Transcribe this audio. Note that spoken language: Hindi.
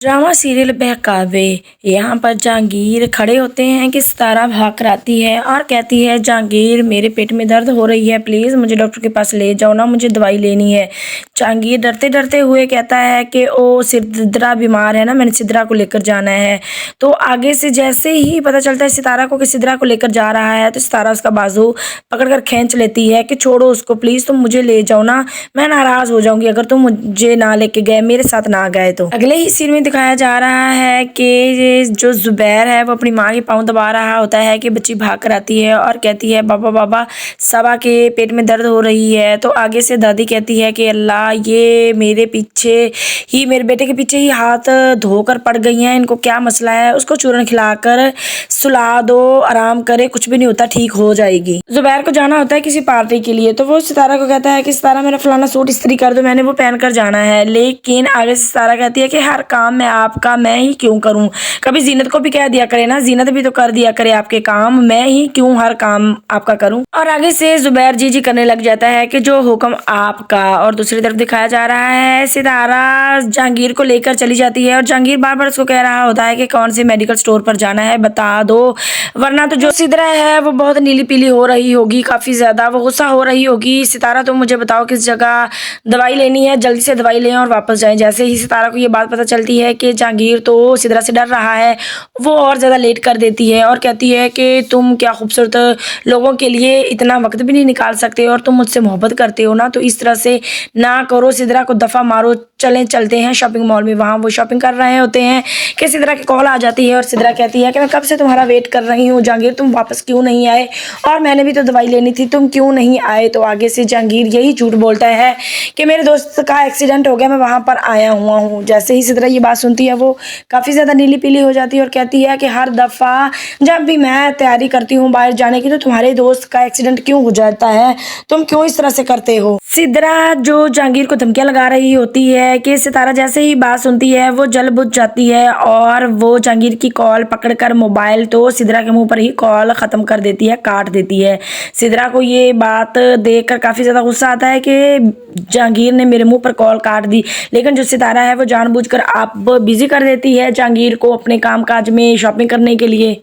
ड्रामा सीरियल बहकावे। यहाँ पर जहांगीर खड़े होते हैं कि सितारा भाग कर आती है और कहती है, जहांगीर मेरे पेट में दर्द हो रही है, प्लीज़ मुझे डॉक्टर के पास ले जाओ ना, मुझे दवाई लेनी है। जहांगीर डरते डरते हुए कहता है कि ओ सिद्रा बीमार है ना, मैंने सिद्रा को लेकर जाना है। तो आगे से जैसे ही पता चलता है सितारा को कि सिद्रा को लेकर जा रहा है, तो सितारा उसका बाजू पकड़कर खींच लेती है कि छोड़ो उसको, प्लीज़ तुम मुझे ले जाओ ना, मैं नाराज़ हो जाऊंगी अगर तुम मुझे ना लेके गए, मेरे साथ ना गए तो। अगले ही सीन में दिखाया जा रहा है कि जो जुबैर है वो अपनी माँ के पाँव दबा रहा होता है कि बच्ची भाग कर आती है और कहती है, बाबा बाबा सबा के पेट में दर्द हो रही है। तो आगे से दादी कहती है कि अल्लाह, ये मेरे बेटे के पीछे ही हाथ धोकर पड़ गई हैं, इनको क्या मसला है, उसको चूरन खिलाकर सुला दो, आराम करे, कुछ भी नहीं होता, ठीक हो जाएगी। जुबैर को जाना होता है किसी पार्टी के लिए, तो वो सितारा को कहता है कि सितारा मेरा फलाना सूट इस्त्री कर दो, मैंने वो पहन कर जाना है। लेकिन आगे से सितारा कहती है कि हर काम में आपका मैं ही क्यों करूं, कभी जीनत को भी कह दिया करे ना, जीनत भी तो कर दिया करे आपके काम, मैं ही क्यों हर काम आपका करूं। और आगे से जुबैर जी करने लग जाता है कि जो हुक्म आपका। और दूसरी तरफ दिखाया जा रहा है सितारा जहांगीर को लेकर चली जाती है और जहांगीर बार बार उसको कह रहा होता है कि कौन से मेडिकल स्टोर पर जाना है बता दो, वरना तो जो सिद्रा है वो बहुत नीली पीली हो रही होगी, काफी ज्यादा वो गुस्सा हो रही होगी। सितारा तुम मुझे बताओ किस जगह दवाई लेनी है, जल्दी से दवाई लें और वापस जाएं। जैसे ही सितारा को ये बात पता चलती है कि जहांगीर तो सिद्रा से डर रहा है, वो और ज़्यादा लेट कर देती है और कहती है कि तुम क्या खूबसूरत लोगों के लिए इतना वक्त भी नहीं निकाल सकते और तुम मुझसे मोहब्बत करते हो ना, तो इस तरह से ना करो, सिद्रा को दफ़ा मारो, चलते हैं शॉपिंग मॉल में। वहाँ वो शॉपिंग कर रहे होते हैं कि सिद्रा की कॉल आ जाती है और सिद्रा कहती है कि मैं कब से तुम्हारा वेट कर रही हूँ, जहांगीर तुम वापस क्यों नहीं आए, और मैंने भी तो दवाई लेनी थी, तुम क्यों नहीं आए। तो आगे से जहांगीर यही झूठ बोलता है कि मेरे दोस्त का एक्सीडेंट हो गया, मैं वहाँ पर आया हुआ हूँ। जैसे ही सिद्रा ये बात सुनती है वो काफ़ी ज़्यादा नीली पीली हो जाती है और कहती है कि हर दफ़ा जब भी मैं तैयारी करती हूँ बाहर जाने की, तो तुम्हारे दोस्त का एक्सीडेंट क्यों हो जाता है, तुम क्यों इस तरह से करते हो। सिद्रा जो जहांगीर को धमकियां लगा रही होती है कि सितारा जैसे ही बात सुनती है वो जल बुझ जाती है और वो जहांगीर की कॉल पकड़कर मोबाइल तो सिद्रा के मुंह पर ही कॉल ख़त्म कर देती है, काट देती है। सिद्रा को ये बात देखकर काफ़ी ज़्यादा गुस्सा आता है कि जहांगीर ने मेरे मुंह पर कॉल काट दी, लेकिन जो सितारा है वो जानबूझकर आप बिजी कर देती है जहांगीर को अपने काम काज में शॉपिंग करने के लिए।